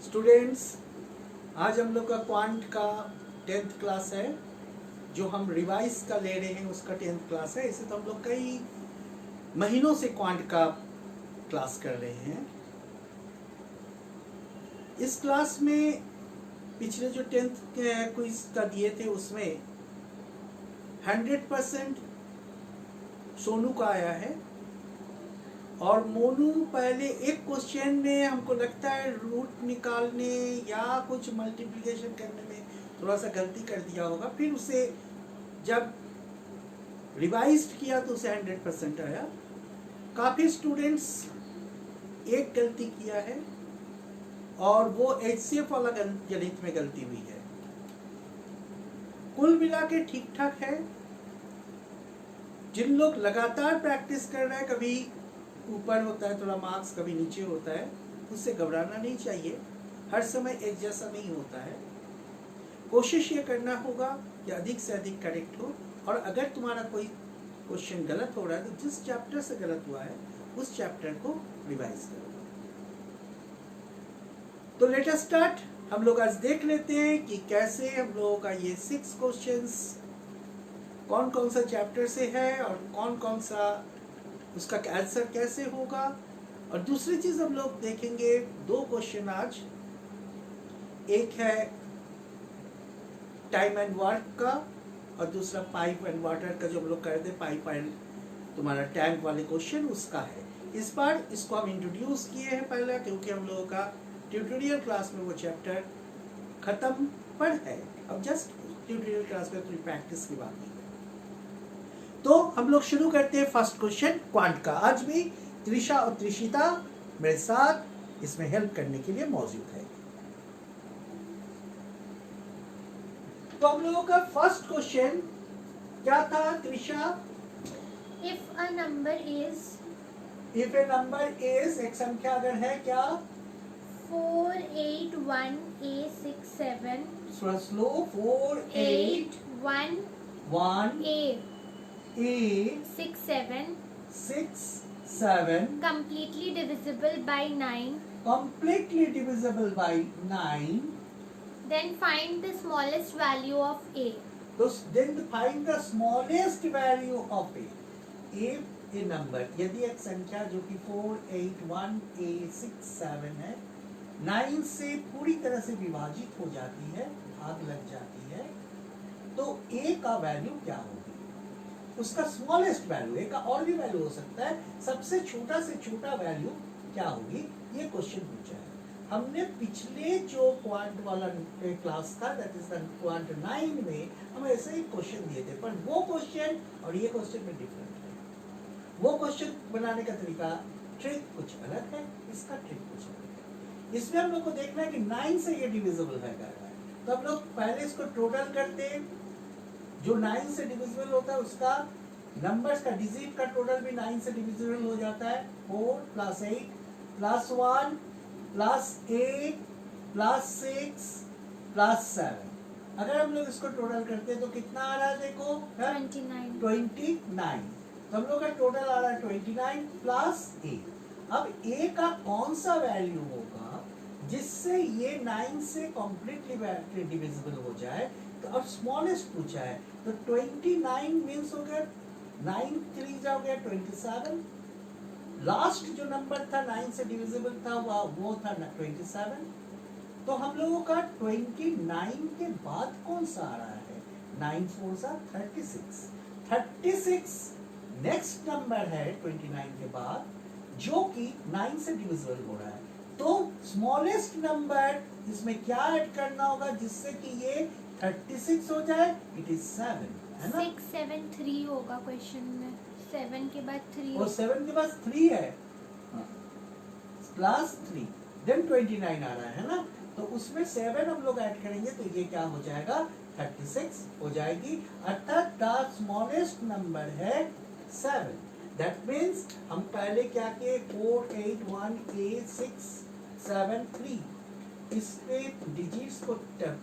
Students, आज हम लोग का क्वांट का 10th क्लास है। जो हम रिवाइज का ले रहे हैं उसका 10th क्लास है। इसे तो हम लोग कई महीनों से क्वांट का क्लास कर रहे हैं। इस क्लास में पिछले जो 10th के क्विज का दिए थे उसमें 100% सोनू का आया है और मोनू पहले एक क्वेश्चन में हमको लगता है रूट निकालने या कुछ मल्टीप्लिकेशन करने में थोड़ा सा गलती कर दिया होगा। फिर उसे जब रिवाइज किया तो उसे 100% आया। काफ़ी स्टूडेंट्स एक गलती किया है और वो HCF वाला गणित में गलती हुई है। कुल मिला के ठीक ठाक है। जिन लोग लगातार प्रैक्टिस कर रहे हैं, कभी ऊपर होता है थोड़ा मार्क्स, कभी नीचे होता है, उससे घबराना नहीं चाहिए। हर समय एक जैसा नहीं होता है। कोशिश ये करना होगा कि अधिक से अधिक करेक्ट हो। और अगर तुम्हारा कोई क्वेश्चन गलत हो रहा है तो जिस चैप्टर से गलत हुआ है उस चैप्टर को रिवाइज करो। तो लेट अस स्टार्ट। हम लोग आज देख लेते हैं कि कैसे हम लोगों का ये 6 क्वेश्चंस कौन कौन सा चैप्टर से है और कौन कौन सा उसका आंसर कैसे होगा। और दूसरी चीज हम लोग देखेंगे 2 क्वेश्चन आज। एक है टाइम एंड वर्क का और दूसरा पाइप एंड वाटर का, जो हम लोग करते पाइप एंड तुम्हारा टैंक वाले क्वेश्चन उसका है। इस बार इसको हम इंट्रोड्यूस किए हैं पहले, क्योंकि हम लोगों का ट्यूटोरियल क्लास में वो चैप्टर खत्म पर है। अब जस्ट ट्यूटोरियल क्लास में थोड़ी प्रैक्टिस की बात है। तो हम लोग शुरू करते हैं फर्स्ट क्वेश्चन क्वांट का। आज भी त्रिशा और त्रिशिता मेरे साथ इसमें हेल्प करने के लिए मौजूद है। तो हम लोगों का फर्स्ट क्वेश्चन क्या था Trisha? If a number is if A number is, एक संख्या अगर है क्या? 4, 8, 1, A, 6, 7, थोड़ा slow. 4, 8, 1, 1, A, A, 6, 7, 6, 7, completely divisible by 9, completely divisible by 9. then find the smallest value of A. So then find the smallest value of A. If a number, यदि एक संख्या जो कि 4, 8, 1, A, 6, 7 है, 9 से पूरी तरह से विभाजित हो जाती है, भाग लग जाती है, तो A का वैल्यू क्या होगी? उसका स्मॉलेस्ट वैल्यू, A का और भी वैल्यू हो सकता है, सबसे छोटा से छोटा वैल्यू क्या होगी? ये क्वेश्चन पूछा है। हमने पिछले जो क्वांट वाला क्लास था, दैट इज क्वांट 9 में, हम ऐसे ही क्वेश्चन दिए थे, पर वो क्वेश्चन और ये क्वेश्चन में डिफरेंट है। वो क्वेश्चन बनाने का तरीका, ट्रिक कुछ अलग है, इसका ट्रिक कुछ अलग है। इसमें हम लोग को देखना है कि 9 से ये डिविजिबल है कर रहा है, तो हम लोग पहले इसको टोटल करते हैं। जो 9 से डिविजिबल होता है उसका नंबर्स का डिजिट का टोटल भी 9 से डिविजिबल हो जाता है। 4 + 8 + 1 + 8 + 6 + 7। अगर हम लोग इसको टोटल करते हैं तो कितना आ रहा है? देखो 29. 29। तो हम लोग का टोटल आ रहा है 29 + 8। अब A का कौन सा वैल्यू होगा जिससे ये 9 से कम्प्लीटली डिविजिबल हो जाए? तो अब स्मॉलेस्ट पूछा है, तो 29 मीन्स हो गया 9 3 हो गया 27। लास्ट जो नंबर था 9 से डिविजिबल था वो था 27। तो हम लोगों का 29 के बाद कौन सा आ रहा है? 9 4 सा 36। 36 नेक्स्ट नंबर है 29 के बाद, जो कि 9 से डिविजिबल हो रहा है। तो स्मॉलेस्ट नंबर इसमें क्या ऐड करना होगा जिससे कि ये 36 हो जाए? इट इज 7, है ना? 6, 7, 3 होगा क्वेश्चन में। 7 के बाद 3 और 7 के पास 3 है, +3, देन 29 आ रहा है ना? तो उसमें 7 हम लोग ऐड करेंगे तो ये क्या हो जाएगा? 36 हो जाएगी। अर्थात द स्मॉलेस्ट नंबर है 7। दैट मीन्स हम पहले क्या किए? 4, 8, 1, A, 6, 7, 3, इसके डिजिट्स को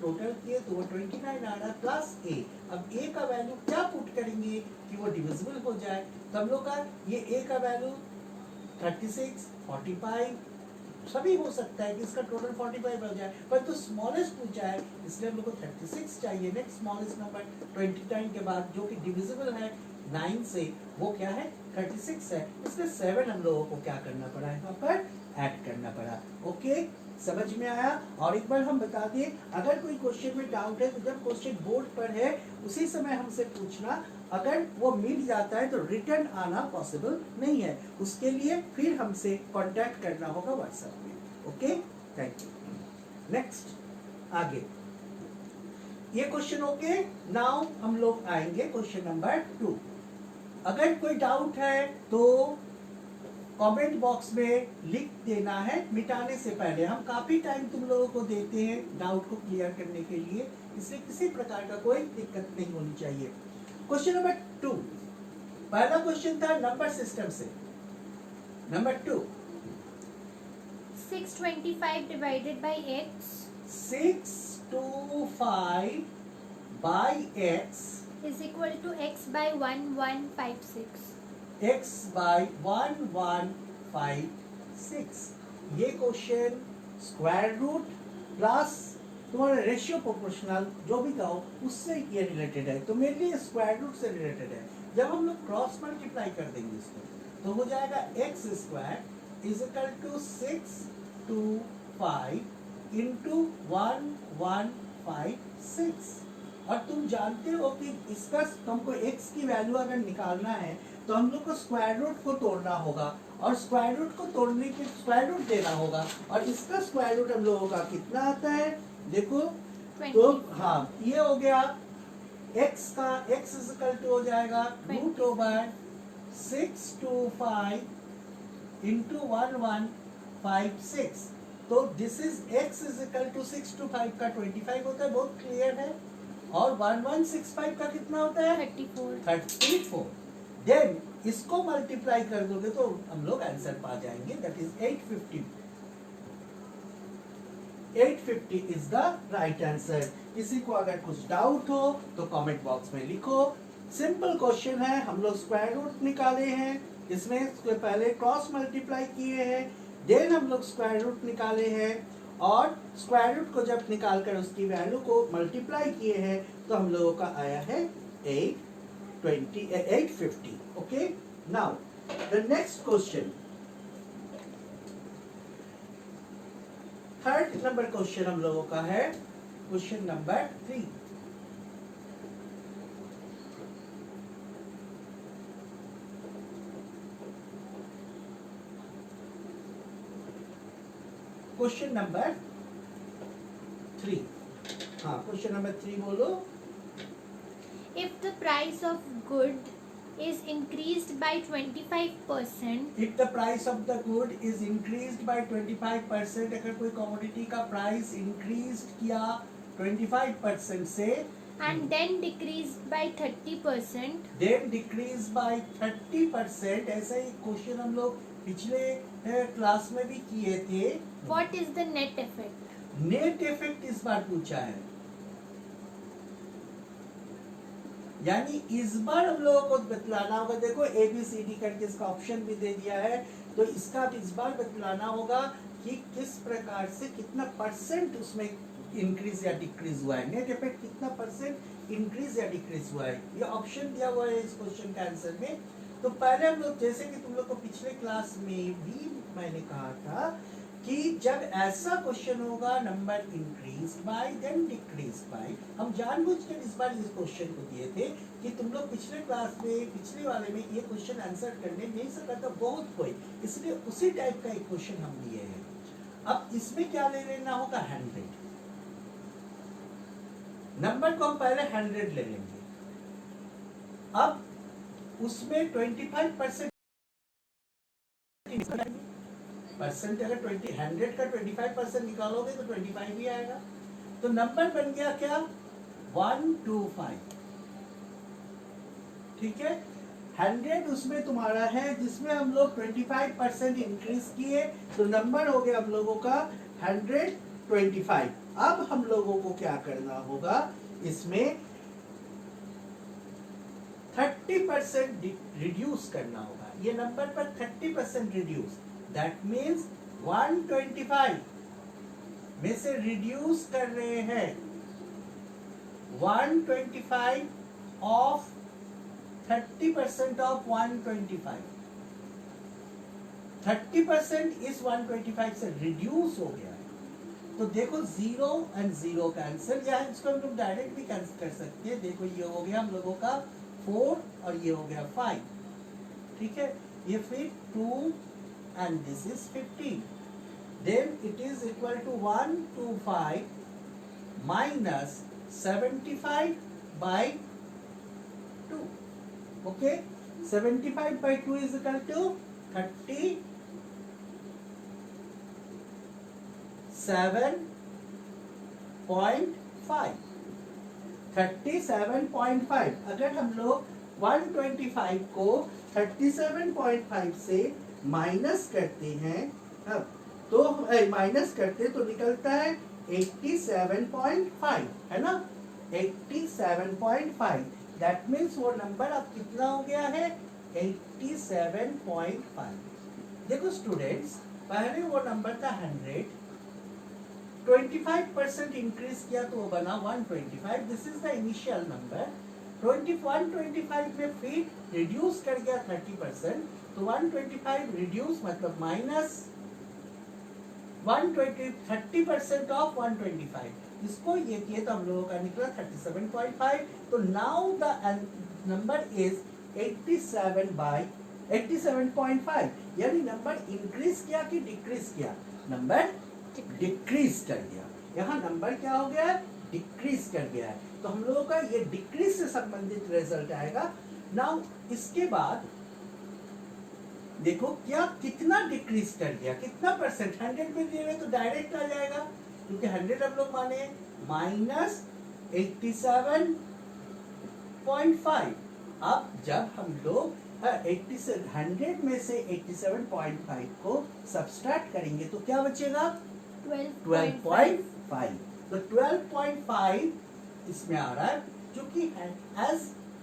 टोटल किए तो वो 29 आ रहा है +A। अब A का वैल्यू क्या पुट करेंगे कि वो डिविजिबल हो जाए? तो हम लोग का ये A का वैल्यू 36, 45, सभी हो सकता है कि इसका टोटल 45 हो जाए, पर तो स्मॉलेस्ट पूछा है इसलिए हम लोग को 36 चाहिए। नेक्स्ट स्मॉलेस्ट नंबर 29 के बाद जो कि डिविजिबल है 9 से, वो क्या है 36 है, इसलिए 7 हम लोगों को क्या करना पड़ा, यहाँ पर ऐड करना पड़ा। ओके, समझ में आया। और एक बार हम बता दें, अगर कोई क्वेश्चन में डाउट है तो जब क्वेश्चन बोर्ड पर है उसी समय हमसे पूछना, अगर वो मिल जाता है तो रिटर्न आना पॉसिबल नहीं है, उसके लिए फिर हमसे कांटेक्ट करना होगा व्हाट्सएप में। Okay, thank you. नेक्स्ट आगे ये क्वेश्चन ओके। नाउ हम लोग आएंगे क्वेश्चन नंबर 2। अगर कोई डाउट है तो कमेंट बॉक्स में लिख देना है मिटाने से पहले। हम काफी टाइम तुम लोगों को देते हैं डाउट को क्लियर करने के लिए, इसलिए किसी प्रकार का कोई दिक्कत नहीं होनी चाहिए। क्वेश्चन नंबर 2, पहला क्वेश्चन था नंबर सिस्टम से। Number 2, 625 divided by x 625 by x is equal to x by 1156. x by 1156। ये क्वेश्चन स्क्वायर रूट प्लस तुम्हारा रेशियो प्रोपोर्शनल जो भी कहो उससे ये रिलेटेड है, तो मेनली स्क्वायर रूट से रिलेटेड है। जब हम लोग क्रॉस मल्टीप्लाई कर देंगे इसको तो हो जाएगा x square is equal to 625 into 1156। और तुम जानते हो कि इसका हमको x की वैल्यू अगर निकालना है तो हम लोग को स्क्वायर रूट को तोड़ना होगा, और स्क्वायर रूट को तोड़ने के स्क्वायर रूट देना होगा, और इसका स्क्वायर रूट हम लोगों का कितना आता है देखो 20. तो हाँ ये हो गया x का, x इज इक्वल टू हो जाएगा रूट ओवर 625 इंटू 1156। तो this is x is equal to 625 का 25 होता है, बहुत क्लियर है। और 1165 का कितना होता है 34। देन इसको मल्टीप्लाई कर दोगे तो हम लोग आंसर पा जाएंगे, that is 850। 850 is the right answer. किसी को अगर कुछ डाउट हो तो कमेंट बॉक्स में लिखो। सिंपल क्वेश्चन है, हम लोग स्क्वायर रूट निकाले हैं, इसमें इसके पहले क्रॉस मल्टीप्लाई किए हैं, देन हम लोग स्क्वायर रूट निकाले हैं, और स्क्वायर रूट को जब निकाल कर उसकी वैल्यू को मल्टीप्लाई किए हैं तो हम लोगों का आया है 850। Okay, now the next question, third number question हम लोगों का है क्वेश्चन नंबर 3। क्वेश्चन नंबर 3, हाँ क्वेश्चन नंबर 3 बोलो। If the price of good is increased by 25%, If the price of the good is increased by 25%, अगर कोई commodity का price increase किया 25% से, and then decreased by 30%, then decrease by 30%, ऐसा ही question हम लोग पिछले क्लास में भी किए थे। what is the net effect? Net effect इस बार पूछा है, यानी इस बार हम लोगों को बतलाना होगा। देखो ABCD करके इसका ऑप्शन भी दे दिया है, तो इसका इस बार बतलाना होगा कि किस प्रकार से कितना परसेंट उसमें इंक्रीज या डिक्रीज हुआ है, नेट इफेक्ट कितना परसेंट इंक्रीज या डिक्रीज हुआ है। ये ऑप्शन दिया हुआ है इस क्वेश्चन के आंसर में। तो पहले हम लोग, जैसे कि तुम लोग को पिछले क्लास में भी मैंने कहा था कि जब ऐसा क्वेश्चन होगा number increase by then decrease by, हम जानबूझकर इस बार इस क्वेश्चन को दिए थे कि तुम लोग पिछले क्लास में, पिछले वाले में ये क्वेश्चन आंसर करने नहीं सका था बहुत कोई, इसलिए उसी टाइप का एक क्वेश्चन हम लिए हैं। अब इसमें क्या ले लेना होगा 100, नंबर को हम पहले 100 ले लेंगे। अब उसमें 25% परसेंट, अगर 100 का 25% निकालोगे तो 25 ही आएगा। तो नंबर बन गया क्या 125, ठीक है। 100 उसमें तुम्हारा है जिसमें हम लोग 25% इंक्रीज किए, तो नंबर हो गया हम लोगों का 125। अब हम लोगों को क्या करना होगा, इसमें 30% रिड्यूस करना होगा। ये नंबर पर 30% रिड्यूस, दैट मीन्स 125 में से रिड्यूस कर रहे हैं 125 ऑफ 30% ऑफ 125, 30% इस 125 से रिड्यूस हो गया है। तो देखो 0 एंड 0 कैंसिल, या इसको हम लोग डायरेक्ट भी कैंसिल कर सकते हैं। देखो ये हो गया हम लोगों का 4 और ये हो गया 5, ठीक है। ये फिर 2 and this is 15, then it is equal to 125 minus 75 by 2, okay. 75 by 2 is equal to 37.5, 37.5। अगर हम लोग 125 को 37.5 से माइनस करते हैं, अब तो माइनस करते तो निकलता है 87.5, है ना, 87.5। दैट मीन्स वो नंबर अब कितना हो गया है, 87.5। देखो स्टूडेंट्स, पहले वो नंबर था 100, 25% इंक्रीज किया तो वो बना 125। This is the initial number. 125 में फिर रिड्यूस कर गया 30%, तो 125 रिड्यूस मतलब माइनस 30% ऑफ 125, इसको ये किए तो हम लोगों का निकला 37.5। तो नाउ द नंबर इज 87.5, यानी नंबर इंक्रीज किया कि डिक्रीज किया, नंबर डिक्रीज कर गया। यहाँ नंबर क्या हो गया है, डिक्रीज कर गया है। तो हम लोगों का ये डिक्रीज से संबंधित रिजल्ट आएगा। नाउ इसके बाद देखो क्या कितना डिक्रीज कर गया, कितना परसेंट। 100 में दिए हुए तो डायरेक्ट आ जाएगा, क्योंकि 100 हम लोग माने माइनस 87.5। अब जब हम लोग 100 में से 87.5 को सब्सट्रैक्ट करेंगे तो क्या बचेगा, 12.5। तो 12.5 इसमें आ रहा है, क्योंकि एज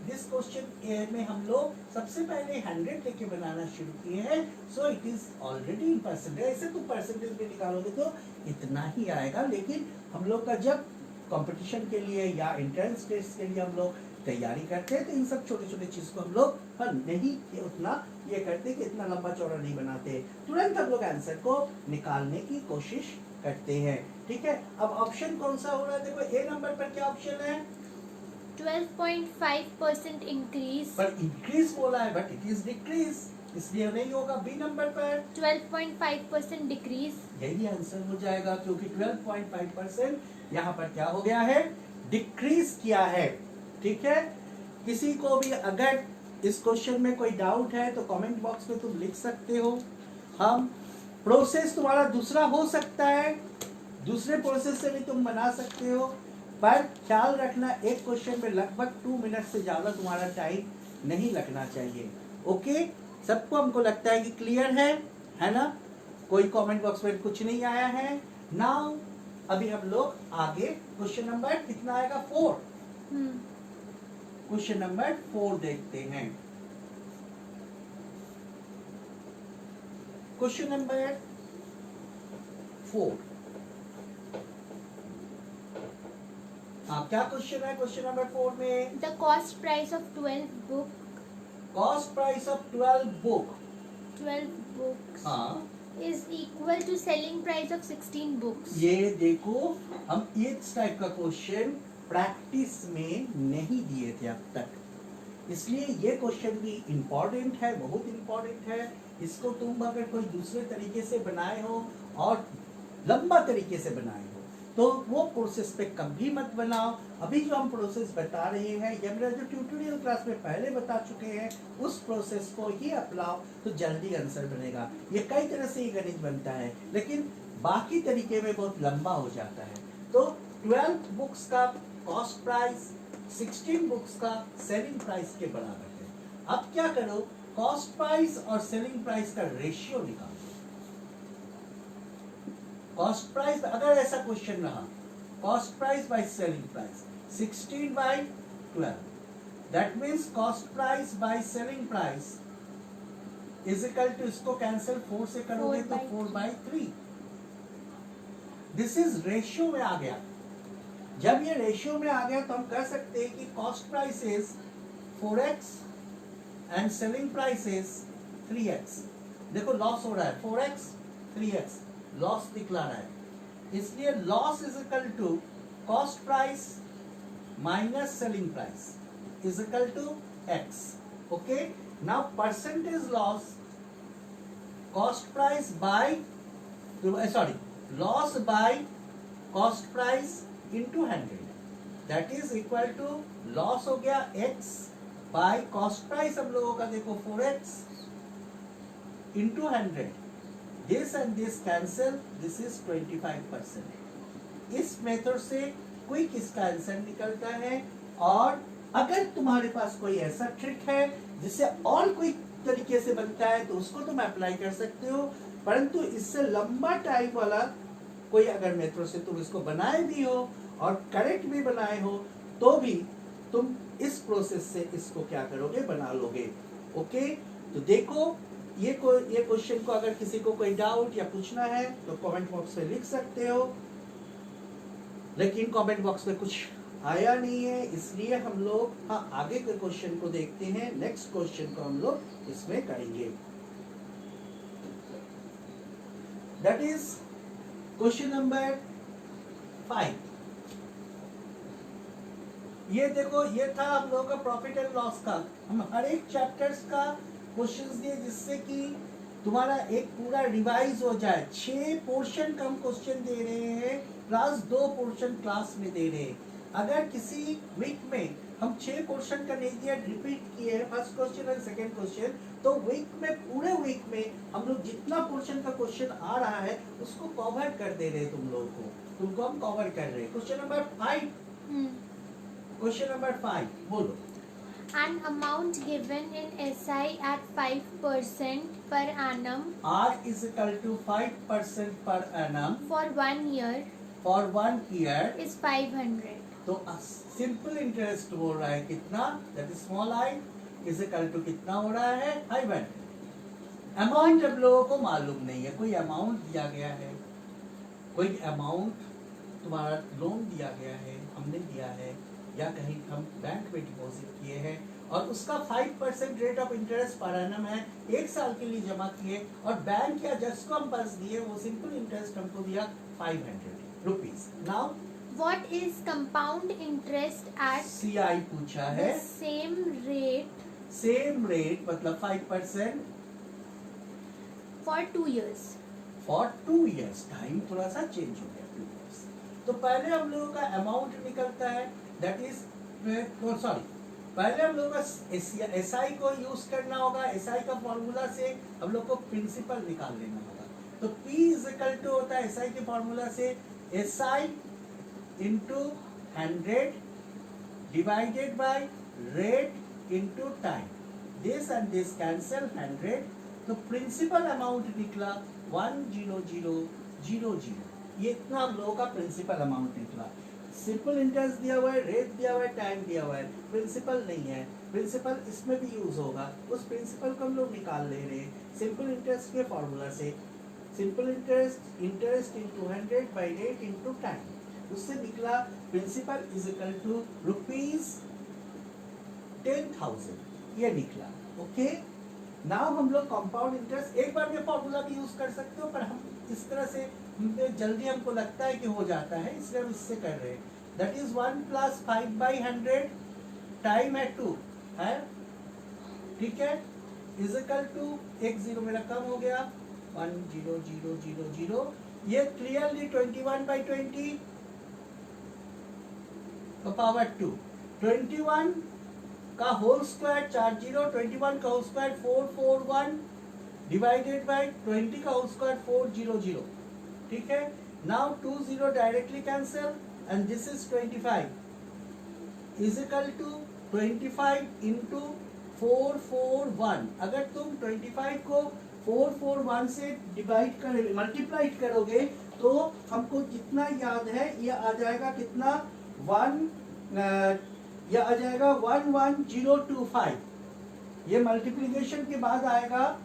दिस क्वेश्चन में हम लोग सबसे पहले 100 लेके बनाना शुरू किए हैं, so it is already in percentage. ऐसे तो परसेंटेज में निकालोगे तो इतना ही आएगा, लेकिन हम लोग का जब कंपटीशन के लिए या एंट्रेंस टेस्ट के लिए हम लोग तैयारी करते हैं तो इन सब छोटे छोटे चीज को हम लोग नहीं उतना ये करते कि इतना लंबा चौड़ा नहीं बनाते, तुरंत हम लोग आंसर को निकालने की कोशिश करते हैं, ठीक है। अब ऑप्शन कौन सा हो रहा है, देखो ए नंबर पर क्या ऑप्शन है, 12.5% इंक्रीज, पर इंक्रीज बोला है बट इट इज डिक्रीज, इसलिए नहीं होगा। बी नंबर पर 12.5% डिक्रीज, यही आंसर हो जाएगा, क्योंकि 12.5% यहाँ पर क्या हो गया है, डिक्रीज किया है, ठीक है। किसी को भी अगर इस क्वेश्चन में कोई डाउट है तो कमेंट बॉक्स में तुम लिख सकते हो। हम प्रोसेस तुम्हारा दूसरा हो सकता है, दूसरे प्रोसेस से भी तुम बना सकते हो, पर ख्याल रखना एक क्वेश्चन में लगभग 2 मिनट से ज्यादा तुम्हारा टाइम नहीं लगना चाहिए, ओके। सबको हमको लगता है कि क्लियर है ना। कोई कमेंट बॉक्स में कुछ नहीं आया है। नाउ अभी हम लोग आगे क्वेश्चन नंबर कितना आएगा, 4। क्वेश्चन नंबर 4 देखते हैं। क्वेश्चन नंबर 4, क्या क्वेश्चन है क्वेश्चन नंबर 4 में, the cost price of 12 book, cost price of 12 book, 12 books हाँ, is equal to selling price of 16 books. ये देखो हम इस टाइप का क्वेश्चन प्रैक्टिस में नहीं दिए थे अब तक, इसलिए ये क्वेश्चन भी इम्पोर्टेंट है, बहुत इम्पोर्टेंट है। इसको तुम अगर कोई दूसरे तरीके से बनाए हो और लंबा तरीके से बनाए हो तो वो प्रोसेस पे कभी मत बनाओ। अभी जो हम प्रोसेस बता रहे हैं, ये मेरा जो ट्यूटोरियल क्लास में पहले बता चुके हैं, उस प्रोसेस को ही अपनाओ तो जल्दी आंसर बनेगा। ये कई तरह से ये गणित बनता है, लेकिन बाकी तरीके में बहुत लंबा हो जाता है। तो 12 बुक्स का कॉस्ट प्राइस 16 बुक्स का सेलिंग प्राइस के बराबर है। अब क्या करो, कॉस्ट प्राइस और सेलिंग प्राइस का रेशियो निकालो। कॉस्ट प्राइस, अगर ऐसा क्वेश्चन रहा, cost price by selling price 16 by 12, that means cost price by selling price is equal to, इसको कैंसिल 4 से करोगे तो 4/3। 4/3। दिस इज रेशियो में आ गया। जब ये रेशियो में आ गया तो हम कह सकते हैं कि cost price is 4x and selling price is 3x। देखो लॉस हो रहा है, 4x 3x लॉस दिखला रहा है, इसलिए loss is equal to cost price minus selling price is equal to x। Okay, now percentage loss, cost price by loss by cost price into 100, that is equal to loss हो गया x bye cost price हम लोगों का देखो 4x into 100। This and this cancel, this is 25%। इस method से quick इसका answer निकलता है। और अगर तुम्हारे पास कोई ऐसा ट्रिक है जिससे और क्विक तरीके से बनता है तो उसको तुम अप्लाई कर सकते हो, परंतु इससे लंबा टाइम वाला कोई अगर मेथड से तुम इसको बनाए भी हो और करेक्ट भी बनाए हो तो भी तुम इस प्रोसेस से इसको क्या करोगे, बना लोगे। ओके, तो देखो ये क्वेश्चन को अगर किसी को कोई डाउट या पूछना है तो कमेंट बॉक्स में लिख सकते हो, लेकिन कमेंट बॉक्स में कुछ आया नहीं है, इसलिए हम लोग आगे के क्वेश्चन को देखते हैं। नेक्स्ट क्वेश्चन को हम लोग इसमें करेंगे, दैट इज क्वेश्चन नंबर 5। ये देखो, ये था हम लोगों का प्रॉफिट एंड लॉस का। हम हर एक चैप्टर्स का क्वेश्चंस दिए जिससे कि तुम्हारा एक पूरा रिवाइज हो जाए। 6 पोर्शन का हम क्वेश्चन दे रहे हैं, प्लस 2 पोर्शन क्लास में दे रहे हैं। अगर किसी वीक में हम 6 पोर्शन का नहीं दिया, रिपीट किए फर्स्ट क्वेश्चन और सेकंड क्वेश्चन, तो वीक में, पूरे वीक में हम लोग जितना पोर्शन का क्वेश्चन आ रहा है उसको कवर कर दे रहे हैं तुमको हम कवर कर रहे हैं। क्वेश्चन नंबर 5, क्वेश्चन नंबर 5 बोलो। An amount given in SI at 5% per annum R is equal to 5% per annum for 1 year for 1 year is 500. तो सिंपल इंटरेस्ट बोल रहा है कितना, that is small i is equal to कितना हो रहा है 500। अमाउंट अब लोगों को मालूम नहीं है, कोई अमाउंट दिया गया है, कोई अमाउंट तुम्हारा लोन दिया गया है, हमने दिया है या कहीं हम बैंक में डिपॉजिट किए हैं और उसका 5% rate of interest per annum है, 1 साल के लिए जमा किए और बैंक या जज को हम पास दिए, वो सिंपल इंटरेस्ट हमको दिया 500 rupees. Now What is compound interest at CI पूछा है, the सेम रेट मतलब 5% for 2 years? For 2 years। Time थोड़ा सा चेंज हो गया 2 years। तो पहले हम लोगों का अमाउंट निकलता है, दैट इज पहले हम लोग का एसआई को यूज करना होगा। एसआई का फॉर्मूला से हम लोग को प्रिंसिपल निकाल लेना होगा। तो P इज इक्वल टू होता है एसआई के फॉर्मूला से SI into 100 divided by rate into time, this and this cancel 100, तो प्रिंसिपल अमाउंट निकला 10000। ये इतना हम लोगों का प्रिंसिपल अमाउंट निकला। सिंपल इंटरेस्ट दिया हुआ है, रेट दिया हुआ है, टाइम दिया हुआ है, प्रिंसिपल नहीं है। प्रिंसिपल इसमें भी यूज होगा, उस प्रिंसिपल को हम लोग निकाल ले रहे हैं सिंपल इंटरेस्ट के फॉर्मूला से। Simple interest into 100 by rate into time, उससे निकला प्रिंसिपल इज इक्वल टू ₹10,000, ये निकला। ओके, नाउ हम लोग कंपाउंड इंटरेस्ट एक बार में फॉर्मूला भी यूज कर सकते हो, पर हम इस तरह से जल्दी हमको लगता है कि हो जाता है, इसलिए हम इससे कर रहे हैं। दैट इज 1 + 5/100 टाइम है 2 है, ठीक है, इज इक्वल टू 1 0 मेरा कम हो गया 10000। ये क्लियरली 21/20 का पावर 2, 21 का होल स्क्वायर 40, 21 का होल स्क्वायर 441 डिवाइडेड बाय 20 का होल स्क्वायर 400, ठीक है। Now 20 directly cancel and this is 25 is equal to 25 into 441। अगर तुम 25 को 441 से डिवाइड कर मल्टीप्लाई करोगे तो हमको जितना याद है ये आ जाएगा कितना 111025। ये मल्टीप्लिकेशन के बाद आएगा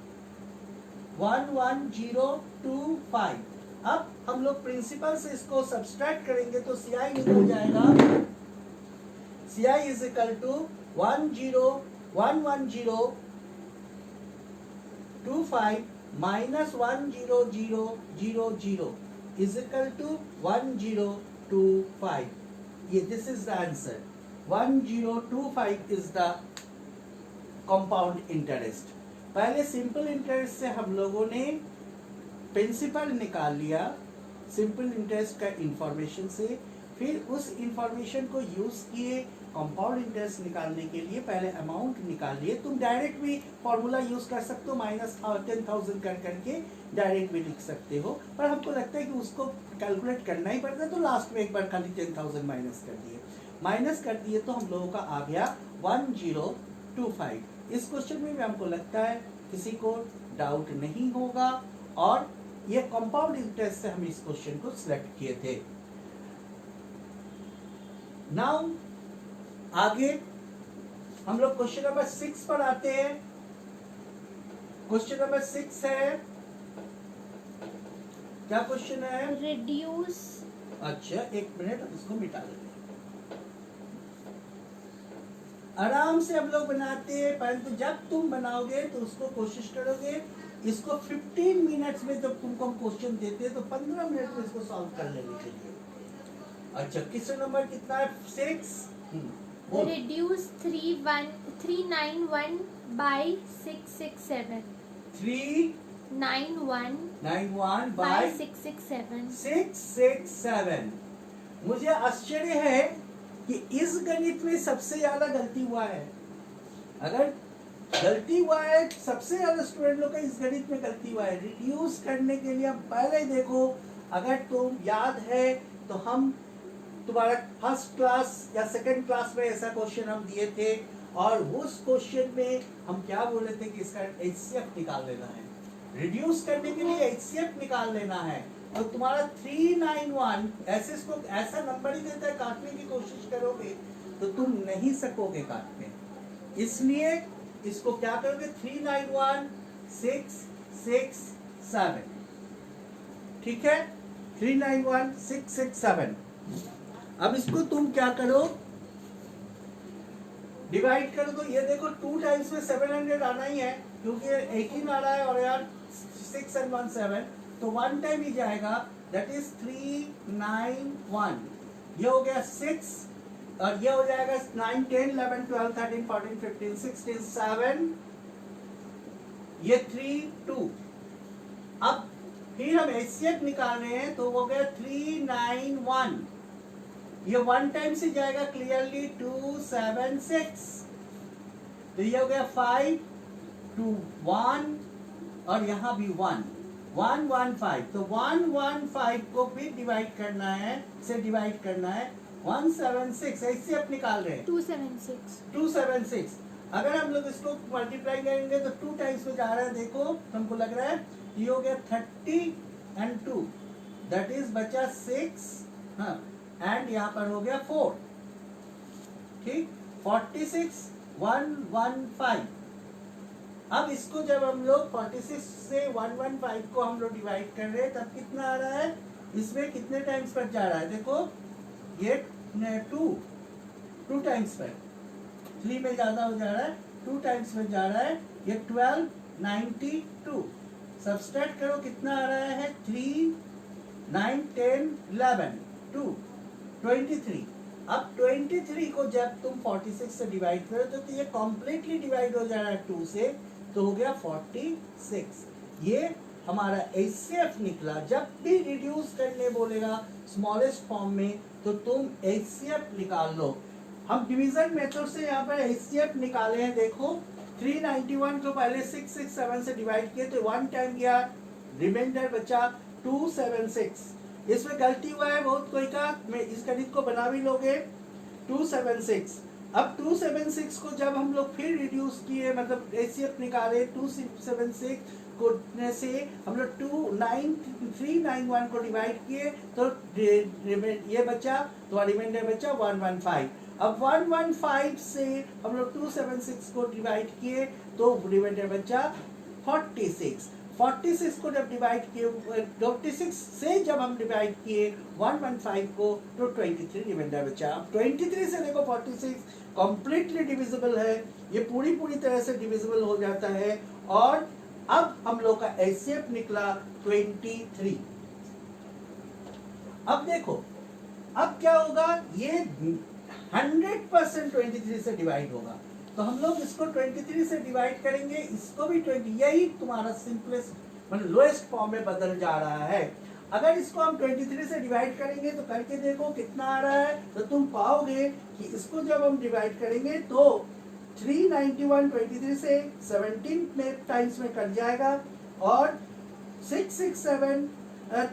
11025। अब हम लोग प्रिंसिपल से इसको सब्सट्रैक्ट करेंगे तो CI निकल जाएगा, CI is equal to 11025 minus 10000 is equal to 1025। ये this is the answer. 1025 is the compound interest. पहले सिंपल इंटरेस्ट से हम लोगों ने प्रिंसिपल निकाल लिया, सिंपल इंटरेस्ट का इंफॉर्मेशन से, फिर उस इंफॉर्मेशन को यूज किए कंपाउंड इंटरेस्ट निकालने के लिए। पहले अमाउंट निकाल लिए, तुम डायरेक्ट भी फॉर्मूला यूज कर सकते हो, माइनस 10,000 कर करके डायरेक्ट भी लिख सकते हो, पर हमको लगता है कि उसको कैलकुलेट करना ही पड़ता है, तो लास्ट में एक बार खाली 10,000 माइनस कर दिए। माइनस कर दिए तो हम लोगों का आ गया 1025। इस क्वेश्चन में भी हमको लगता है किसी को डाउट नहीं होगा, और ये कंपाउंड इंटरेस्ट से हम इस क्वेश्चन को सिलेक्ट किए थे। नाउ आगे हम लोग क्वेश्चन नंबर 6 पर आते हैं। क्वेश्चन नंबर 6 है, क्या क्वेश्चन है? रिड्यूस। अच्छा एक मिनट, इसको मिटा लेते हैं। आराम से हम लोग बनाते हैं, परंतु जब तुम बनाओगे तो उसको कोशिश करोगे, इसको 15 मिनट्स में जब तुमको हम क्वेश्चन देते हैं तो 15 मिनट में इसको सॉल्व कर लेने के लिए। अच्छा क्वेश्चन नंबर कितना है? 6। Reduce 391 by 667। 391 बाय 667। 667। मुझे आश्चर्य है कि इस गणित में सबसे ज्यादा गलती हुआ है। अगर गलती हुआ है, सबसे ज्यादा स्टूडेंट लोग का इस गणित में गलती हुआ है। रिड्यूस करने के लिए पहले ही देखो, अगर तुम याद है तो हम तुम्हारा फर्स्ट क्लास या सेकंड क्लास में ऐसा क्वेश्चन हम दिए थे, और उस क्वेश्चन में हम क्या बोले थे कि इसका HCF निकाल लेना है। रिड्यूस करने के लिए HCF निकाल लेना है, और तुम्हारा 391 ऐसे इसको ऐसा नंबर ही देता है, काटने की कोशिश करोगे तो तुम नहीं सकोगे काटने, इसलिए इसको क्या करोगे? 391,667। ठीक है, 391,667। अब इसको तुम क्या करो? डिवाइड करो तो ये देखो 2 टाइम्स में 700 आना ही है, क्योंकि 18 आ रहा है और यार 6 and 1 7, तो 1 टाइम ही जाएगा, दैट इज 391। ये हो गया 6, और ये हो जाएगा 9 10 11 12 13 14 15 16 7, ये 3 2। अब फिर हम HCF निकाल रहे हैं, तो हो गया 391, ये 1 टाइम से जाएगा क्लियरली 276, तो ये हो गया 5 2 1, और यहाँ भी 1 115, तो 115 को भी डिवाइड करना है, से डिवाइड करना है 176, ऐसे आप निकाल रहे हैं 276। अगर हम लोग इसको मल्टीप्लाई करेंगे तो 2 टाइम्स में जा रहा है, देखो हमको लग रहा है ये हो गया 30 and 2, दैट इज बचा 6, हाँ, एंड यहाँ पर हो गया 4, ठीक, 46 115। अब इसको जब हम लोग 46 से 115 को हम लोग डिवाइड कर रहे हैं, तब कितना आ रहा है? इसमें कितने टाइम्स पर जा रहा है? देखो ये 2 टाइम्स पर, 3 में ज्यादा हो जा रहा है, 2 टाइम्स में जा रहा है, ये 1292। सब्सट्रैक्ट करो कितना आ रहा है? 3 9 10 11 2 23। अब 23 को जब तुम 46 से डिवाइड करो तो ये कॉम्प्लीटली डिवाइड हो जा रहा है 2 से, तो हो गया 46। ये हमारा HCF निकला। जब भी रिड्यूस करने बोलेगा स्मॉलेस्ट फॉर्म में, तो तुम HCF निकाल लो। हम डिवीजन मेथड से यहाँ पर HCF निकाले हैं, देखो 391 को पहले 667 से डिवाइड किए तो 1 टाइम गया, रिमाइंडर बचा 276। इसमें गलती हुआ है बहुत कोई का, मैं इस गणित को बना भी लोगे 276। अब 276 को जब हम लोग फिर रिड्यूस किए, मतलब HCF निकाले 276 को से हम लोग 391 को डिवाइड किए तो ये बचा, तो रिमाइंडर बचा 115। अब 115 से हम लोग 276 को डिवाइड किए तो रिमाइंडर बचा 46। 46 को जब डिवाइड किए 46 से जब हम डिवाइड किए 115 को तो 23 रिमाइंडर बचा। अब 23 से देखो 46 कंप्लीटली डिविजिबल है, ये पूरी तरह से डिविजिबल हो जाता है। और अब हम लोग का एचसीएफ निकला 23। अब देखो अब क्या होगा, ये 100% 23 से डिवाइड होगा, तो हम लोग इसको 23 से डिवाइड करेंगे, इसको भी 20, यही तुम्हारा सिंपलेस्ट मतलब लोएस्ट फॉर्म में बदल जा रहा है। अगर इसको हम 23 से डिवाइड करेंगे तो करके देखो कितना आ रहा है, तो तुम पाओगे कि इसको जब हम डिवाइड करेंगे तो 391 23 से 17 में टाइम्स में कट जाएगा, और 667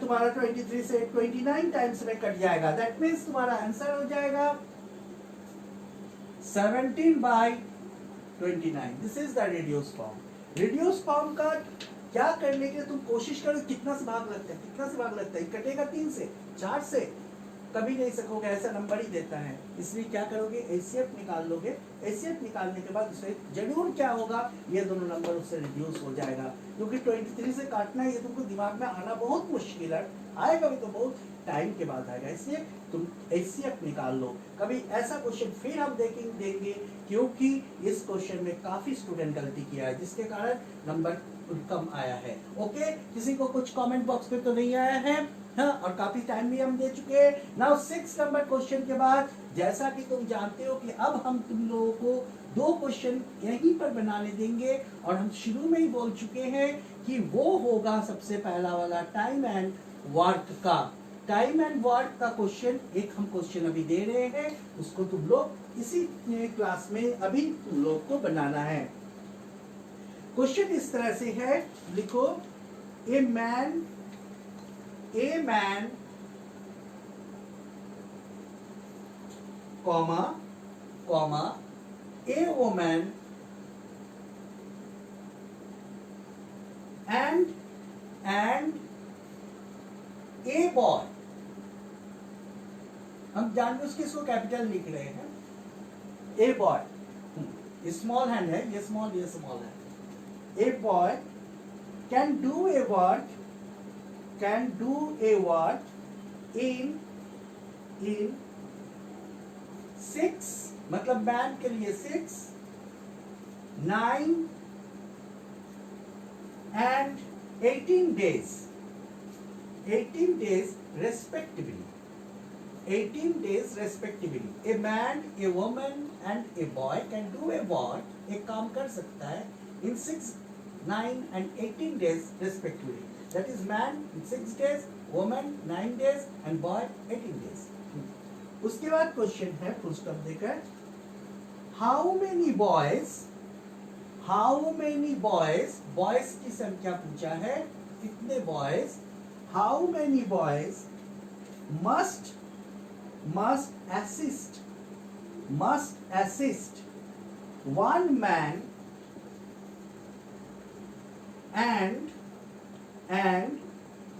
तुम्हारा 23 से 29 टाइम्स में कट जाएगा। दैट मीन्स तुम्हारा आंसर हो जाएगा 17/29। This is the reduce form. Reduce form का क्या करने के लिए तुम कोशिश करो, कितना से भाग लगता है, कितना से भाग लगता है, कटेगा 3 से 4 से कभी नहीं सकोगे, ऐसा नंबर ही देता है। इसलिए क्या करोगे, एचसीएफ निकाल लोगे। एचसीएफ निकालने के बाद उससे जरूर क्या होगा, ये दोनों नंबर उससे रिड्यूस हो जाएगा, क्योंकि 23 से काटना ये तुमको दिमाग में आना बहुत मुश्किल है, आएगा भी तो बहुत टाइम के बाद आएगा, इसलिए तुम एचसीएफ निकाल लो। कभी ऐसा क्वेश्चन फिर हम देंगे, क्योंकि इस क्वेश्चन में काफी स्टूडेंट गलती किया है, जिसके कारण नंबर कम आया है। ओके, किसी को कुछ कमेंट बॉक्स पे तो नहीं आया है, हाँ, और काफी टाइम भी हम दे चुके हैं। नाउ 6 नंबर क्वेश्चन के बाद जैसा कि तुम जानते हो कि अब हम तुम लोगों को 2 क्वेश्चन यहीं पर बनाने देंगे, और हम शुरू में ही बोल चुके हैं कि वो होगा सबसे पहला वाला टाइम एंड वर्क का। टाइम एंड वर्क का क्वेश्चन एक हम क्वेश्चन अभी दे रहे हैं, उसको तुम लोग इसी क्लास में अभी तुम लोग को बनाना है। क्वेश्चन इस तरह से है, लिखो a man comma a woman and a boy। हम जानबूझ के इसको कैपिटल लिख रहे हैं, ए बॉय स्मॉल हैंड है, ये स्मॉल है। A boy can do a work in 6, मतलब मैन के लिए 6, 9 and 18 days respectively। 18 days respectively। A man, a woman and a boy can do a work, एक काम कर सकता है in 6, 9 and 18 days respectively। That is man in 6 days, woman 9 days and boy 18 days। उसके बाद question है full stop देकर, how many boys, boys की संख्या पूछा है, कितने boys, how many boys must assist one man and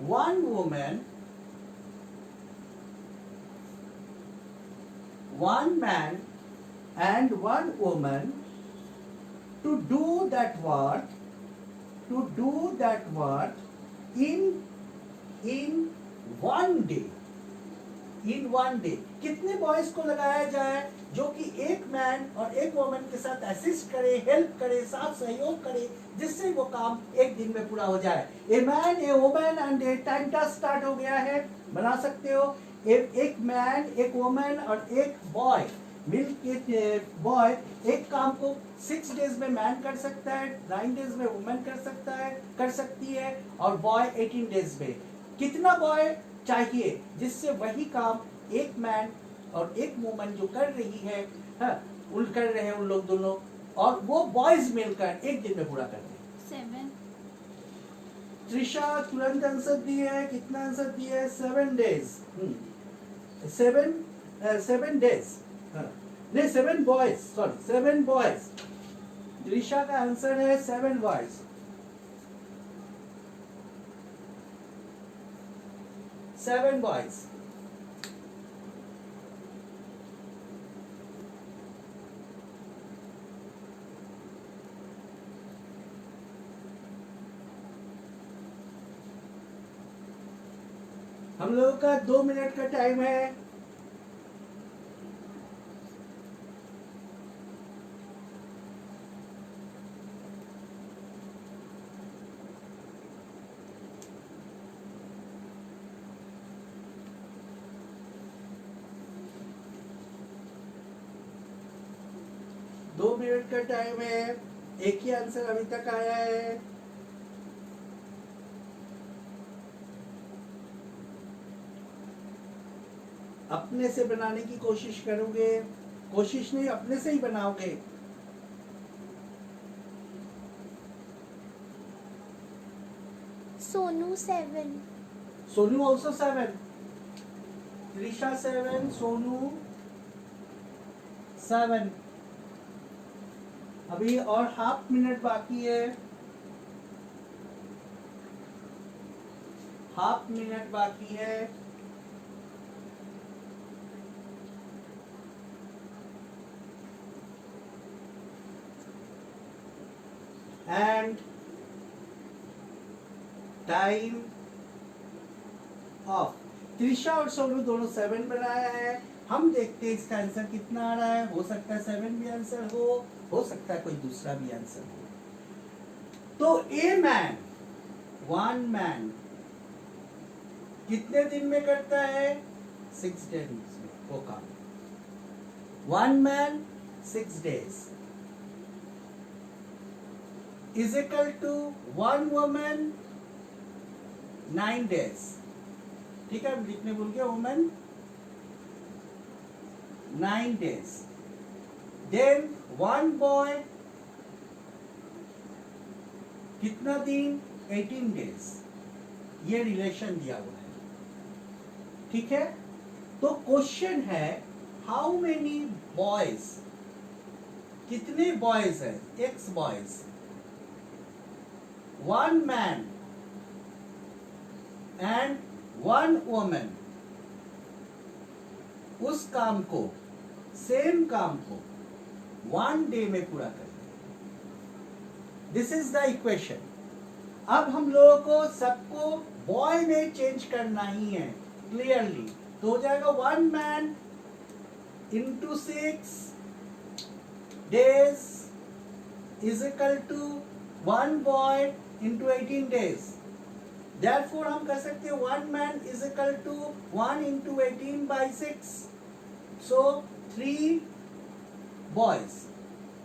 one woman, one man and one woman to do that work in one day। कितने बॉयज को लगाया जाए जो कि एक मैन और एक वुमन के साथ असिस्ट करे, हेल्प करे, साथ सहयोग करे, जिससे वो काम एक दिन में पूरा हो जाए। A man, a woman and A time task start हो गया है, बना सकते हो। एक मैन, एक वुमन और एक बॉय मिलके, बॉय एक काम को 6 डेज में मैन कर सकता है, 9 डेज में वुमन कर सकती है, और बॉय 18 डेज में। कितना बॉय चाहिए जिससे वही काम एक मैन और एक वुमन जो कर रही है, कर रहे हैं उन लोग दोनों, और वो बॉयज मिलकर एक दिन में पूरा कर दें। 7। त्रिशा तुरंत आंसर दी है, कितना आंसर दिया है, 7 डेज। 7 डेज, नहीं 7 बॉयज, सॉरी 7 बॉयज। त्रिशा का आंसर है 7 बॉयज। 7 बॉयज। हम लोगों का 2 मिनट का टाइम है। दो मिनट का टाइम है, एक ही आंसर अभी तक आया है। अपने से बनाने की कोशिश करोगे, कोशिश नहीं अपने से ही बनाओगे। सोनू 7. सोनू ऑल्सो 7, त्रिशा 7, सोनू 7। अभी और हाफ मिनट बाकी है, हाफ मिनट बाकी है। And time of. त्रिशा और सोनू दोनों 7 बनाया है। हम देखते हैं इसका आंसर कितना आ रहा है। हो सकता है 7 भी आंसर हो सकता है कोई दूसरा भी आंसर हो। तो ए मैन, 1 मैन कितने दिन में करता है? 6 डेज में वो काम। 1 man 6 days is equal to 1 woman 9 days। ठीक है, लिखने भूल गया, वुमन 9 days। देन 1 बॉय कितना दिन? 18 डेज। ये रिलेशन दिया हुआ है। ठीक है, तो क्वेश्चन है हाउ मेनी बॉयज, कितने बॉयज है? X boys, 1 man and 1 woman उस काम को, सेम काम को 1 डे में पूरा करें। This is the equation. अब हम लोगों को सबको बॉय में चेंज करना ही है क्लियरली। तो हो जाएगा 1 man into 6 days is equal to 1 boy into 18 days। Therefore हम कर सकते हैं 1 man is equal to 1 into 18 by 6, so 3 boys।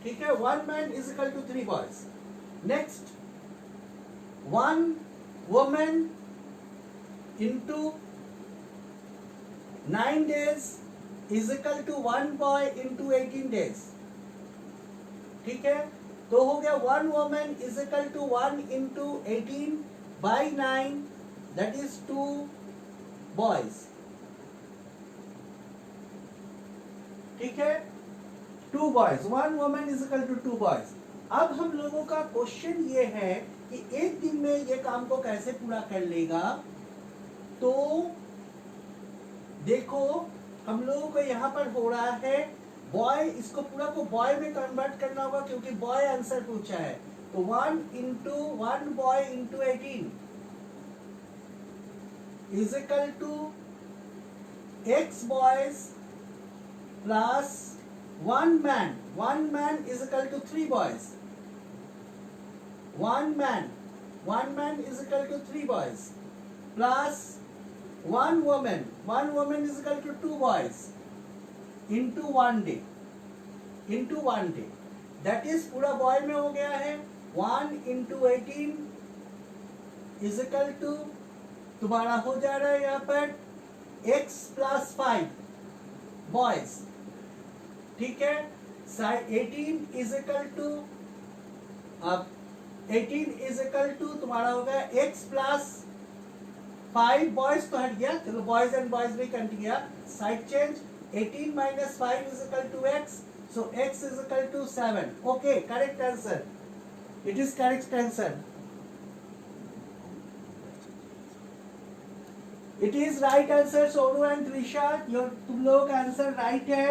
ठीक है, 1 man is equal to 3 boys। Next 1 woman into 9 days is equal to 1 boy into 18 days। ठीक है, तो हो गया 1 woman is equal to 1 into 18 by 9, that is 2 boys। ठीक है, 2 boys, 1 woman is equal to 2 boys। अब हम लोगों का क्वेश्चन ये है कि एक दिन में ये काम को कैसे पूरा कर लेगा। तो देखो हम लोगों को यहाँ पर हो रहा है बॉय, इसको पूरा को बॉय में कन्वर्ट करना होगा क्योंकि बॉय आंसर पूछा है। तो 1 into 1 boy into 18 is equal to x boys plus 1 man। 1 man is equal to 3 boys। 1 man is equal to 3 boys plus 1 woman। 1 woman is equal to 2 boys into 1 day, into 1 day। That is पूरा boy में हो गया है। 1 into 18 is equal to तुम्हारा हो जा रहा है यहाँ पर x plus 5 boys। ठीक है, 18 is equal to, अब 18 is equal to तुम्हारा हो गया x plus 5 बॉयज तो हट गया, चलो बॉयज एंड बॉयज भी कट गया, side change. 18 minus 5 is equal to x, so x is equal to 7। Okay, correct answer। It is correct answer। It is right answer। Sonu and Trisha, तुम लोगों का answer right है।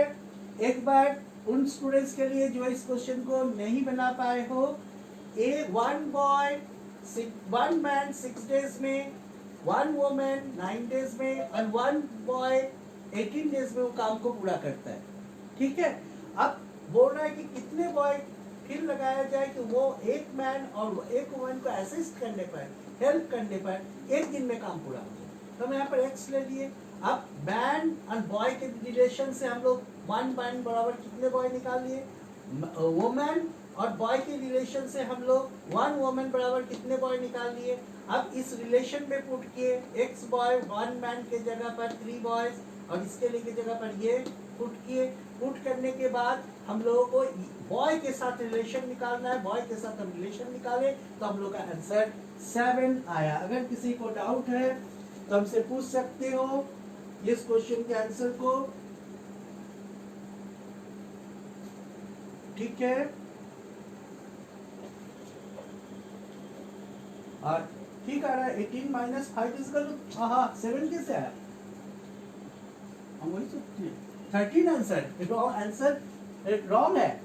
एक बार उन स्टूडेंट्स के लिए जो इस क्वेश्चन को नहीं बना पाए हो, 1 boy 1 man 6 days में 1 वुमेन 9 डेज में और 1 बॉय 18 डेज में वो काम को पूरा करता है। ठीक है, अब बोल रहा है कि कितने बॉय फिर लगाया जाए कि वो एक मैन और एक वुमन को असिस्ट करने पर, हेल्प करने पर एक दिन में काम पूरा हो जाए। तो हम यहाँ पर एक्स ले लिए। अब मैन और बॉय के रिलेशन से हम लोग 1 मैन बराबर कितने बॉय निकाल लिए, वुमन और बॉय के रिलेशन से हम लोग 1 वुमन बराबर कितने बॉय निकाल लिए। अब इस रिलेशन में पुट किए x बॉय 1 मैन के जगह पर 3 बॉयज और इसके लिए की जगह पर ये पुट किए। पुट करने के बाद हम लोगों को बॉय के साथ रिलेशन निकालना है, बॉय के साथ हम रिलेशन निकाले तो हम लोग का आंसर 7 आया। अगर किसी को डाउट है तो हमसे पूछ सकते हो इस क्वेश्चन के आंसर को। ठीक है, और ठीक आ रहा है 18 माइनस 5 इसका तो हाँ 7 कैसे आया, हम वही सोचते हैं 13 आंसर, रॉन्ग आंसर, रॉन्ग है,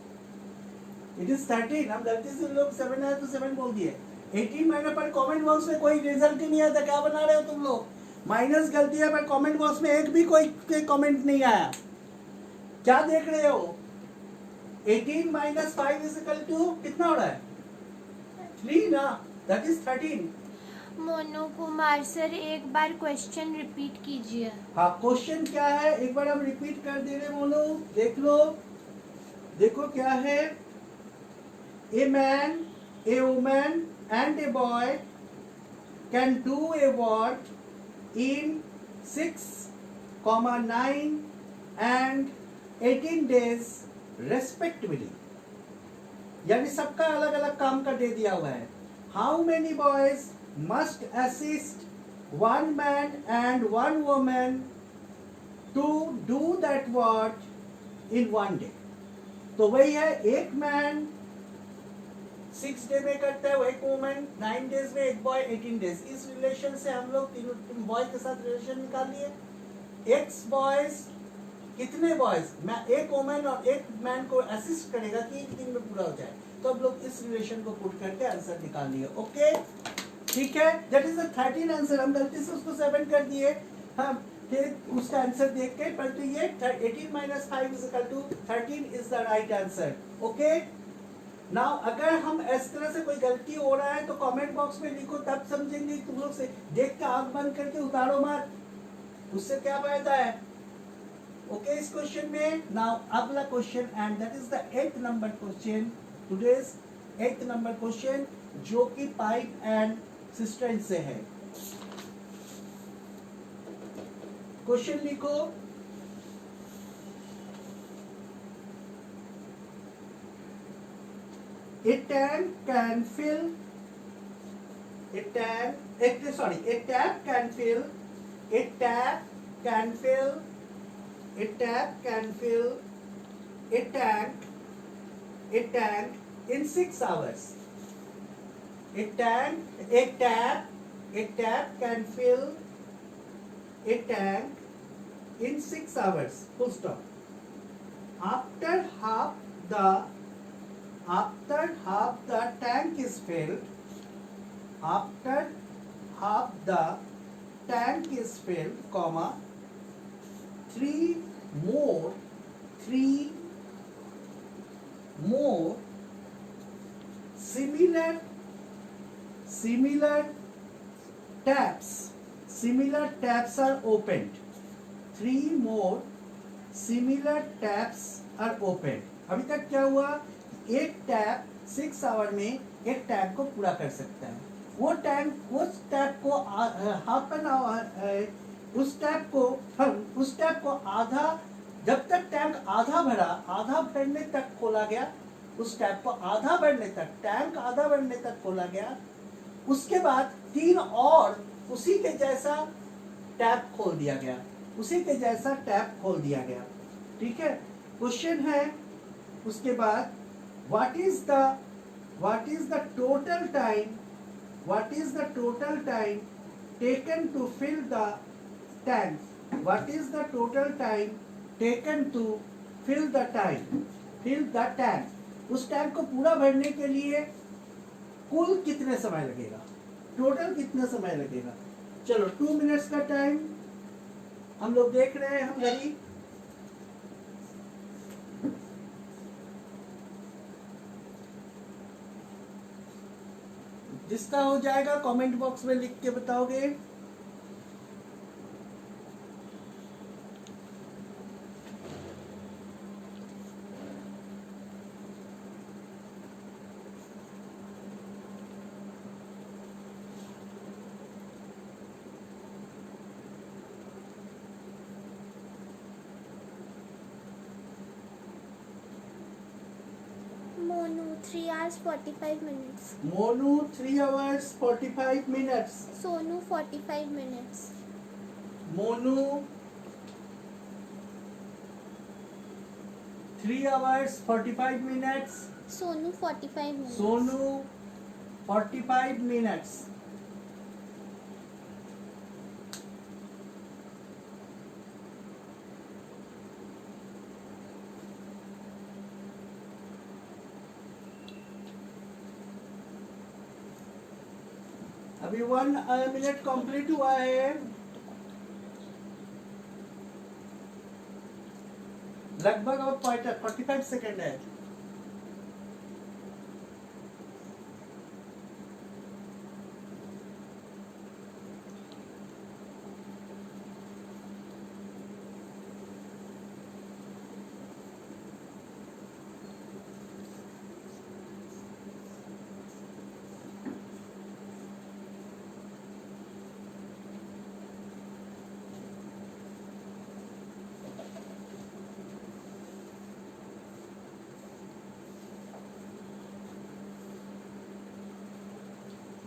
इट इज 13। हम गलती से लोग 7 आया तो 7 बोल दिए। 18 माइनस पर कमेंट बॉक्स में कोई रिजल्ट ही नहीं आया था, क्या बना रहे हो तुम लोग, माइनस गलती है पर कमेंट बॉक्स में एक भी कोई कमेंट नहीं आया, क्या देख रहे हो। 18 माइनस 5 इज इक्वल टू कितना हो रहा है 3 ना, that is 13। Monu Kumar sir एक बार क्वेश्चन रिपीट कीजिए। हाँ, क्वेश्चन क्या है एक बार हम रिपीट कर दे रहे मोनू, देख लो, देखो क्या है। A man, a woman and a boy can do a work in 6, 9 and 18 days respectively, यानी सबका अलग अलग काम का दे दिया हुआ है। How many boys must assist 1 man and 1 woman to do that work in 1 day। तो वही है, एक मैन 6 डे में करता है, वो एक वुमन 9 डेज में, एक बॉय 18 डेज। इस रिलेशन से हम लोग तीनों बॉय के साथ रिलेशन निकाल लिए। एक्स बॉयज कितने बॉयज, मैं एक वुमन और एक मैन को असिस्ट करेगा कि एक दिन में पूरा हो जाए, तो हम लोग इस रिलेशन को पुट करके आंसर निकाल लिए। ओके, ठीक है, दैट इज द 13 आंसर। हम गलती से उसको 7 कर दिए, हम फिर उसका आंसर देख के, परंतु ये 18 minus 5 is equal to 13 is the right answer. Okay, now अगर हम इस तरह से कोई गलती हो रहा है तो कमेंट बॉक्स में लिखो, तब समझेंगे। तुम लोग से देख के आंख बंद करके उतारो मत, उससे क्या फायदा है। ओके, इस क्वेश्चन में नाउ अगला question, and that is the 8th number question, today's 8th number question, जो कि पाइप एंड सिस्टम से है। क्वेश्चन लिखो, a tank can fill, a tap can fill, a tap can fill, a tap can fill a tank in 6 hours। A tap can fill a tank in 6 hours, full stop। After half the tank is filled, after half the tank is filled, comma, 3 more similar taps are opened। 3 more similar taps are opened। अभी तक क्या हुआ, एक tap 6 our में एक tap को पूरा कर सकता है। वो टैप उस टैप को हाफ एन आवर, उस टैप को आधा, जब तक टैंक आधा भरा, आधा भरने तक खोला गया, उस टैप को आधा भरने तक, टैंक आधा भरने तक खोला गया। उसके बाद 3 और उसी के जैसा टैप खोल दिया गया, उसी के जैसा टैप खोल दिया गया। ठीक है, क्वेश्चन है उसके बाद, what is the total time taken to fill the tank? What is the total time taken to fill the tank? उस टैंक को पूरा भरने के लिए कुल कितने समय लगेगा, टोटल कितना समय लगेगा। चलो 2 मिनट्स का टाइम हम लोग देख रहे हैं, हम घड़ी जिसका हो जाएगा कमेंट बॉक्स में लिख के बताओगे। Monu 3 hours 45 minutes. Monu 3 hours 45 minutes। Sonu 45 minutes. Monu 3 hours 45 minutes। Sonu 45 minutes. Sonu 45 minutes। अभी 1 मिनट कंप्लीट हुआ है। लगभग अब 45 सेकेंड है।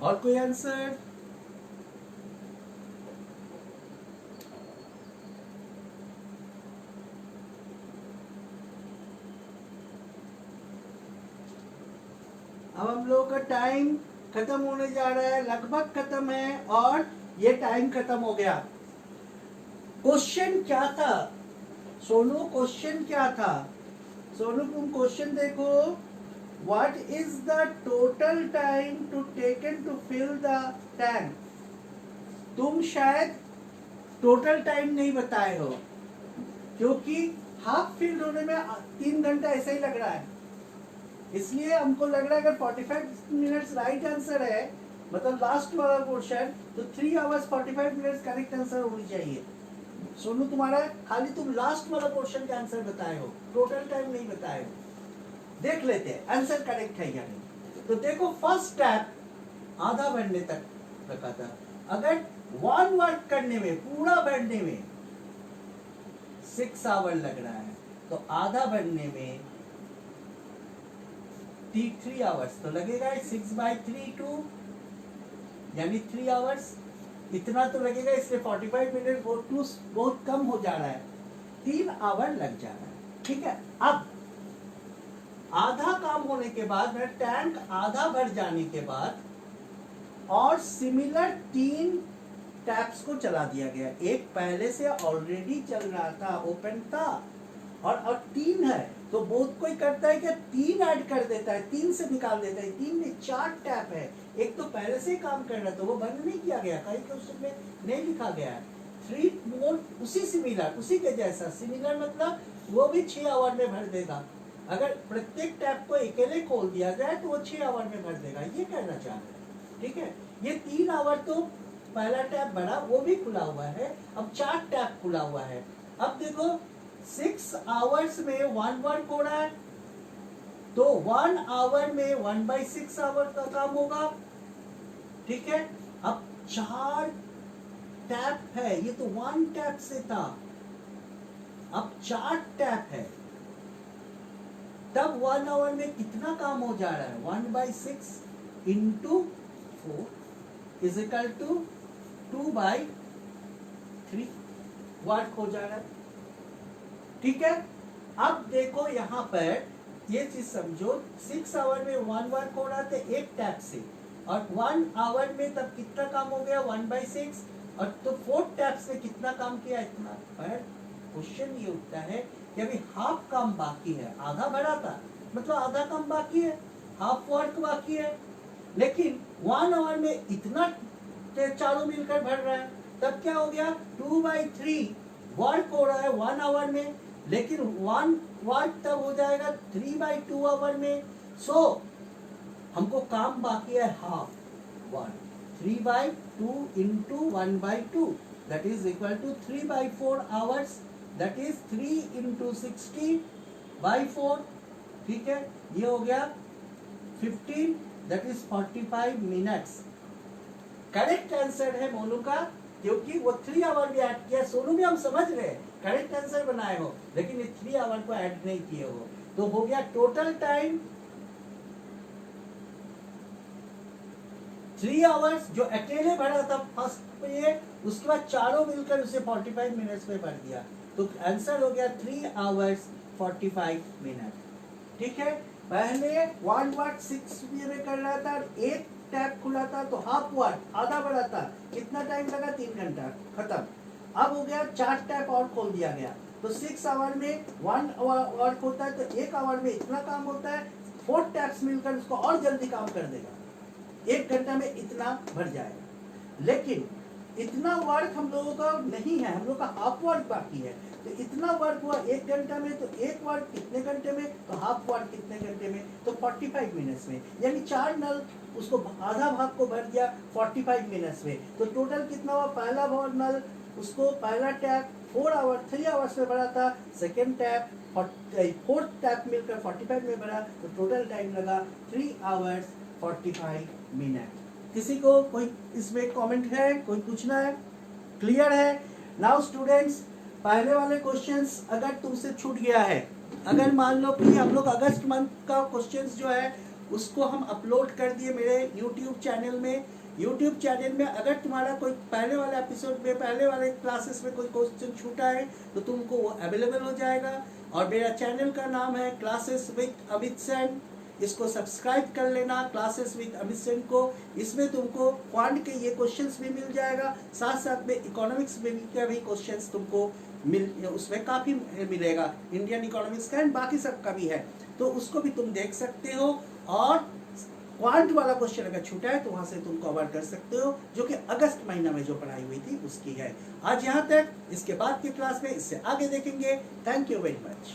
और कोई आंसर? अब हम लोग का टाइम खत्म होने जा रहा है, लगभग खत्म है और ये टाइम खत्म हो गया। क्वेश्चन क्या था सोनू? क्वेश्चन क्या था सोनू? तुम क्वेश्चन देखो। What is the total time to taken to fill the tank? तुम शायद टोटल टाइम नहीं बताए हो, क्योंकि हाफ फिल होने में 3 घंटा ऐसा ही लग रहा है। इसलिए हमको लग रहा है अगर 45 मिनट्स राइट आंसर है, मतलब लास्ट वाला पोर्शन, तो 3 hours 45 मिनट्स करेक्ट आंसर होनी चाहिए। सोनू तुम्हारा खाली तुम लास्ट वाला पोर्शन का आंसर बताए हो, टोटल टाइम नहीं बताए हो। देख लेते हैं आंसर करेक्ट है या नहीं। तो देखो फर्स्ट स्टेप आधा बढ़ने तक रखा था। अगर 1 वर्क करने में, पूरा बढ़ने में 6 आवर लग रहा है, तो आधा बढ़ने में 3 आवर्स तो लगेगा। 6/3 2 यानी 3 आवर्स, इतना तो लगेगा। इसलिए 45 मिनट बहुत कम हो जा रहा है, 3 आवर लग जा रहा है। ठीक है, अब आधा काम होने के बाद, मेरा टैंक आधा भर जाने के बाद और सिमिलर 3 टैप्स को चला दिया गया। एक पहले से ऑलरेडी चल रहा था, ओपन था, और 3 है, तो बहुत कोई करता है कि 3 ऐड कर देता है, 3 से निकाल देता है। 3 में 4 टैप है, एक तो पहले से ही काम कर रहा था, वो बंद नहीं किया गया, कहीं तो उसमें नहीं लिखा गया है। 3 मोर उसी सिमिलर, उसी के जैसा। सिमिलर मतलब वो भी 6 आवर में भर देगा। अगर प्रत्येक टैप को अकेले खोल दिया जाए तो वो 6 आवर में भर देगा, ये कहना चाह रहे हैं। ठीक है, ये 3 आवर तो पहला टैप भरा, वो भी खुला हुआ है। अब 4 टैप खुला हुआ है। अब देखो 6 आवर्स में 1 वर्क हो रहा है, तो 1 आवर में 1/6 आवर का काम होगा। ठीक है, अब 4 टैप है, ये तो 1 टैप से था, अब 4 टैप है, तब 1 आवर में कितना काम हो जा रहा है? 1/6 into 4 is equal to 2/3 work हो जा रहा है। ठीक है, अब देखो यहाँ पर ये चीज समझो, 6 आवर में 1 वर्क हो रहा था एक टैप से, और 1 आवर में तब कितना काम हो गया? 1/6, और तो 4 टैप्स में कितना काम किया? इतना। पर क्वेश्चन ये उठता है कि अभी हाफ काम बाकी है, आधा भरा था, मतलब आधा काम बाकी है, हाफ वर्क बाकी है। लेकिन 1 आवर में इतना चारों मिलकर भर रहा है, तब क्या हो गया 2/3 वर्क हो रहा है 1 आवर में, लेकिन 1 वर्क तब हो जाएगा 3/2 आवर में। सो हमको काम बाकी है half 1, 3/2 into 1/2 that is equal to 3/4 hours, that is 3 into 60/4, ठीक है, ये हो गया 15, that is 45 minutes। Correct answer है मोनू का, क्योंकि वो 3 आवर भी ऐड किया। सोनू भी हम समझ रहे हैं करेक्ट आंसर बनाए हो, लेकिन ये 3 आवर को ऐड नहीं किए हो, तो हो गया टोटल टाइम 3 आवर्स जो अकेले भरा था फर्स्ट पे, उसके बाद चारों मिलकर उसे 45 मिनट्स में भर दिया, तो आंसर हो गया 3 आवर्स 45 मिनट। ठीक है, पहले 1 वाट 6 में कर रहा था, एक टैप खुला था तो हाफ वाट आधा बढ़ा था, कितना टाइम लगा 3 घंटा, खत्म। अब हो गया 4 टैप और खोल दिया गया, तो 6 आवर में 1 वर्क होता है, तो 1 आवर में इतना काम होता है, 4 टैप्स मिलकर उसको और जल्दी काम कर देगा, 1 घंटा में इतना भर जाएगा। लेकिन इतना वर्क हम लोगों का नहीं है, हम लोग का हाफ वर्क बाकी है, तो इतना वर्क हुआ 1 घंटा में, तो 1 वर्क कितने घंटे में, तो हाफ वर्क कितने घंटे में, तो 45 मिनट्स में, यानी 4 नल उसको आधा भाग को भर दिया 45 मिनट्स में। तो टोटल कितना हुआ, पहला नल उसको पहला टैप 3 आवर्स में भरा था, सेकेंड टैप 4th टैप मिलकर 45 में भरा, तो टोटल टाइम लगा 3 आवर्स 45 मिनट। किसी को कोई इसमें कमेंट है, कोई पूछना है, क्लियर है? नाउ स्टूडेंट्स, पहले वाले क्वेश्चंस अगर तुमसे छूट गया है, अगर मान लो कि हम लोग अगस्त मंथ का क्वेश्चंस जो है उसको हम अपलोड कर दिए मेरे यूट्यूब चैनल में। यूट्यूब चैनल में अगर तुम्हारा कोई पहले वाले एपिसोड में, पहले वाले क्लासेस में कोई क्वेश्चन छूटा है तो तुमको वो अवेलेबल हो जाएगा। और मेरा चैनल का नाम है क्लासेस विद अमित सेन, इसको सब्सक्राइब कर लेना, क्लासेस विद अमित सेन को। इसमें तुमको क्वांट के ये क्वेश्चंस भी मिल जाएगा, साथ साथ में इकोनॉमिक्स में भी क्वेश्चंस तुमको उसमें काफी मिलेगा, इंडियन इकोनॉमिक्स का एंड बाकी सब का भी है, तो उसको भी तुम देख सकते हो। और क्वांट वाला क्वेश्चन अगर छूटा है तो वहां से तुम कवर कर सकते हो, जो कि अगस्त महीना में जो पढ़ाई हुई थी उसकी है। आज यहाँ तक, इसके बाद की क्लास में इससे आगे देखेंगे। Thank you very much.